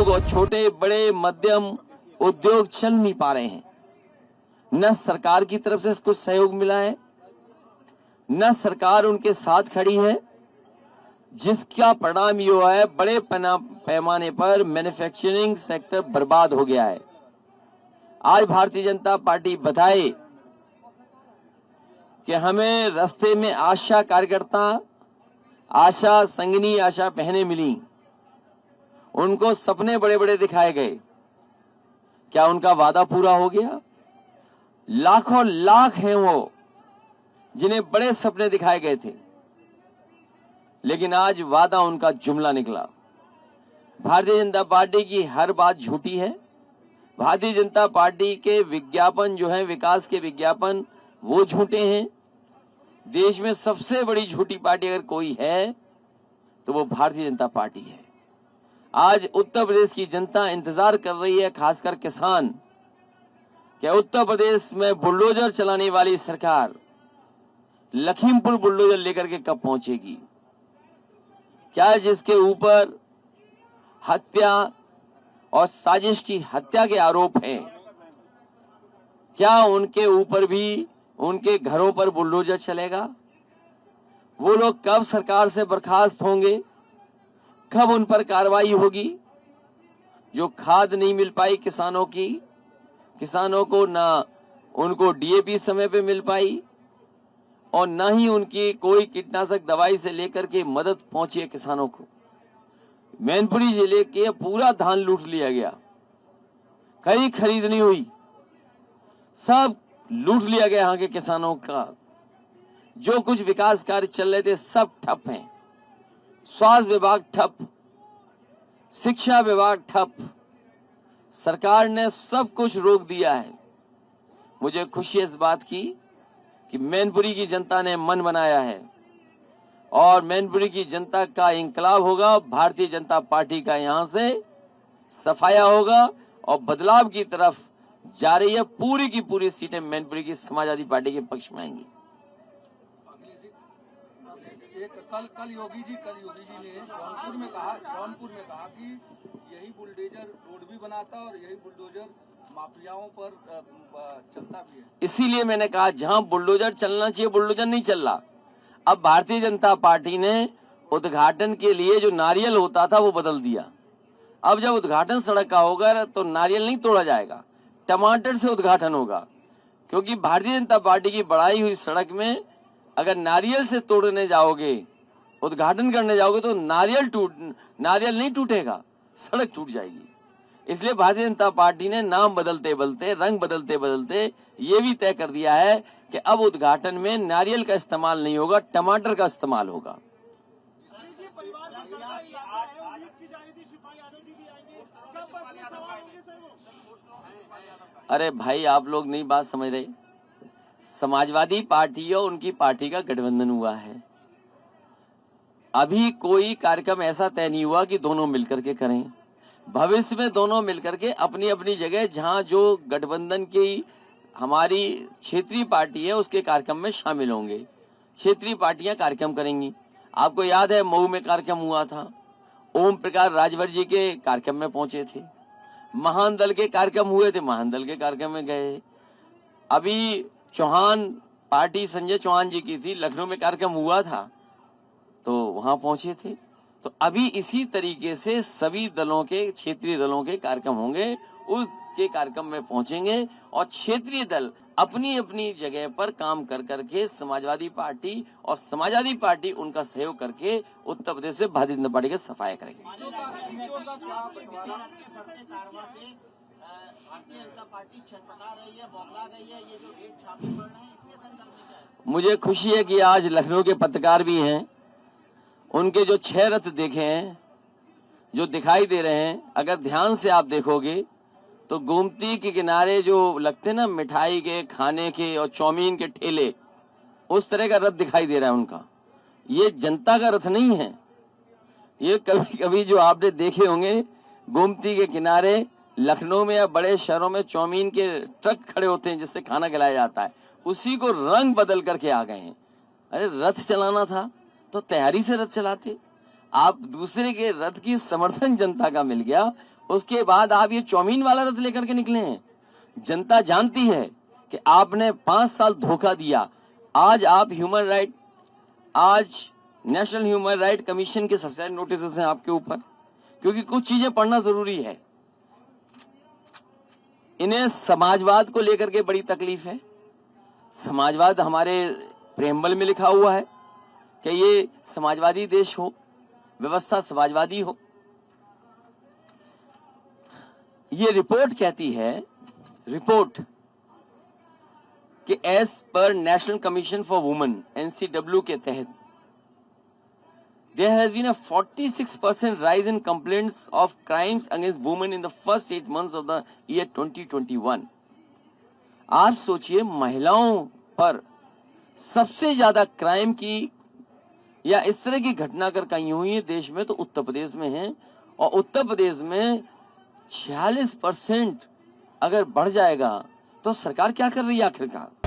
और छोटे बड़े मध्यम उद्योग चल नहीं पा रहे हैं। न सरकार की तरफ से कुछ सहयोग मिला है, न सरकार उनके साथ खड़ी है, जिसका परिणाम ये हुआ है बड़े पैमाने पर मैन्युफैक्चरिंग सेक्टर बर्बाद हो गया है। आज भारतीय जनता पार्टी बताए कि हमें रास्ते में आशा कार्यकर्ता, आशा संगिनी, आशा बहनें मिली, उनको सपने बड़े बड़े दिखाए गए। क्या उनका वादा पूरा हो गया? लाखों लाख हैं वो जिन्हें बड़े सपने दिखाए गए थे, लेकिन आज वादा उनका जुमला निकला। भारतीय जनता पार्टी की हर बात झूठी है। भारतीय जनता पार्टी के विज्ञापन जो है, विकास के विज्ञापन, वो झूठे हैं। देश में सबसे बड़ी झूठी पार्टी अगर कोई है तो वो भारतीय जनता पार्टी है। आज उत्तर प्रदेश की जनता इंतजार कर रही है, खासकर किसान, कि उत्तर प्रदेश में बुलडोजर चलाने वाली सरकार लखीमपुर बुलडोजर लेकर के कब पहुंचेगी। क्या जिसके ऊपर हत्या और साजिश की हत्या के आरोप हैं, क्या उनके ऊपर भी, उनके घरों पर बुलडोजर चलेगा? वो लोग कब सरकार से बर्खास्त होंगे? कब उन पर कार्रवाई होगी? जो खाद नहीं मिल पाई किसानों की, किसानों को ना उनको डीएपी समय पे मिल पाई और ना ही उनकी कोई कीटनाशक दवाई से लेकर के मदद पहुंची है किसानों को। मैनपुरी जिले के पूरा धान लूट लिया गया, कहीं खरीद नहीं हुई, सब लूट लिया गया यहाँ के किसानों का। जो कुछ विकास कार्य चल रहे थे सब ठप हैं। स्वास्थ्य विभाग ठप, शिक्षा विभाग ठप, सरकार ने सब कुछ रोक दिया है। मुझे खुशी है इस बात की कि मैनपुरी की जनता ने मन बनाया है और मैनपुरी की जनता का इंकलाब होगा। भारतीय जनता पार्टी का यहां से सफाया होगा और बदलाव की तरफ जा रही है। पूरी की पूरी सीटें मैनपुरी की समाजवादी पार्टी के पक्ष में आएंगी। कल योगी जी ने जौनपुर में कहा कि यही बुलडोजर रोड भी बनाता और यही बुलडोजर माफियाओं पर चलता भी है। इसीलिए मैंने कहा जहां बुलडोजर चलना चाहिए बुलडोजर नहीं चल रहा। अब भारतीय जनता पार्टी ने उद्घाटन के लिए जो नारियल होता था वो बदल दिया। अब जब उद्घाटन सड़क का होगा तो नारियल नहीं तोड़ा जाएगा, टमाटर से उद्घाटन होगा। क्योंकि भारतीय जनता पार्टी की बढ़ाई हुई सड़क में अगर नारियल से तोड़ने जाओगे, उद्घाटन करने जाओगे तो नारियल नहीं टूटेगा, सड़क टूट जाएगी। इसलिए भारतीय जनता पार्टी ने नाम बदलते बदलते, रंग बदलते बदलते ये भी तय कर दिया है कि अब उद्घाटन में नारियल का इस्तेमाल नहीं होगा, टमाटर का इस्तेमाल होगा। अरे भाई, आप लोग नहीं बात समझ रहे। समाजवादी पार्टी और उनकी पार्टी का गठबंधन हुआ है। अभी कोई कार्यक्रम ऐसा तय नहीं हुआ कि दोनों मिलकर के करें। भविष्य में दोनों मिलकर के अपनी अपनी जगह, जहां जो गठबंधन की हमारी क्षेत्रीय पार्टी है उसके कार्यक्रम में शामिल होंगे। क्षेत्रीय पार्टियां कार्यक्रम करेंगी। आपको याद है मऊ में कार्यक्रम हुआ था, ओम प्रकाश राजभर जी के कार्यक्रम में पहुंचे थे। महान दल के कार्यक्रम हुए थे, महान दल के कार्यक्रम में गए। अभी चौहान पार्टी संजय चौहान जी की थी, लखनऊ में कार्यक्रम हुआ था तो वहां पहुंचे थे। तो अभी इसी तरीके से सभी दलों के, क्षेत्रीय दलों के कार्यक्रम होंगे, उसके कार्यक्रम में पहुंचेंगे और क्षेत्रीय दल अपनी अपनी जगह पर काम कर करके समाजवादी पार्टी और समाजवादी पार्टी उनका सहयोग करके उत्तर प्रदेश से भारतीय जनता पार्टी का सफाया करेंगे। मुझे खुशी है कि आज लखनऊ के पत्रकार भी हैं, उनके जो 6 रथ देखे हैं, जो दिखाई दे रहे हैं, अगर ध्यान से आप देखोगे तो गोमती के किनारे जो लगते ना मिठाई के, खाने के और चौमीन के ठेले, उस तरह का रथ दिखाई दे रहा है उनका। ये जनता का रथ नहीं है। ये कभी कभी जो आपने देखे होंगे गोमती के किनारे लखनऊ में या बड़े शहरों में चौमीन के ट्रक खड़े होते हैं जिससे खाना खिलाया जाता है, उसी को रंग बदल करके आ गए हैं। अरे रथ चलाना था तो तैयारी से रथ चलाते। आप दूसरे के रथ की समर्थन जनता का मिल गया, उसके बाद आप ये चौमीन वाला रथ लेकर के निकले हैं। जनता जानती है कि आपने 5 साल धोखा दिया। आज आप ह्यूमन राइट, आज नेशनल ह्यूमन राइट कमीशन के सबसे सारे नोटिस हैं आपके ऊपर, क्योंकि कुछ चीजें पढ़ना जरूरी है। इन्हें समाजवाद को लेकर के बड़ी तकलीफ है। समाजवाद हमारे प्रेमबल में लिखा हुआ है कि ये समाजवादी देश हो, व्यवस्था समाजवादी हो। ये रिपोर्ट कहती है, रिपोर्ट कि as per national commission for women NCW के तहत there has been a 46% rise in complaints of crimes against women in the first 8 months of the year 2021। आप सोचिए, महिलाओं पर सबसे ज्यादा क्राइम की या इस तरह की घटना अगर कहीं हुई है देश में तो उत्तर प्रदेश में है। और उत्तर प्रदेश में 46% अगर बढ़ जाएगा तो सरकार क्या कर रही है आखिरकार?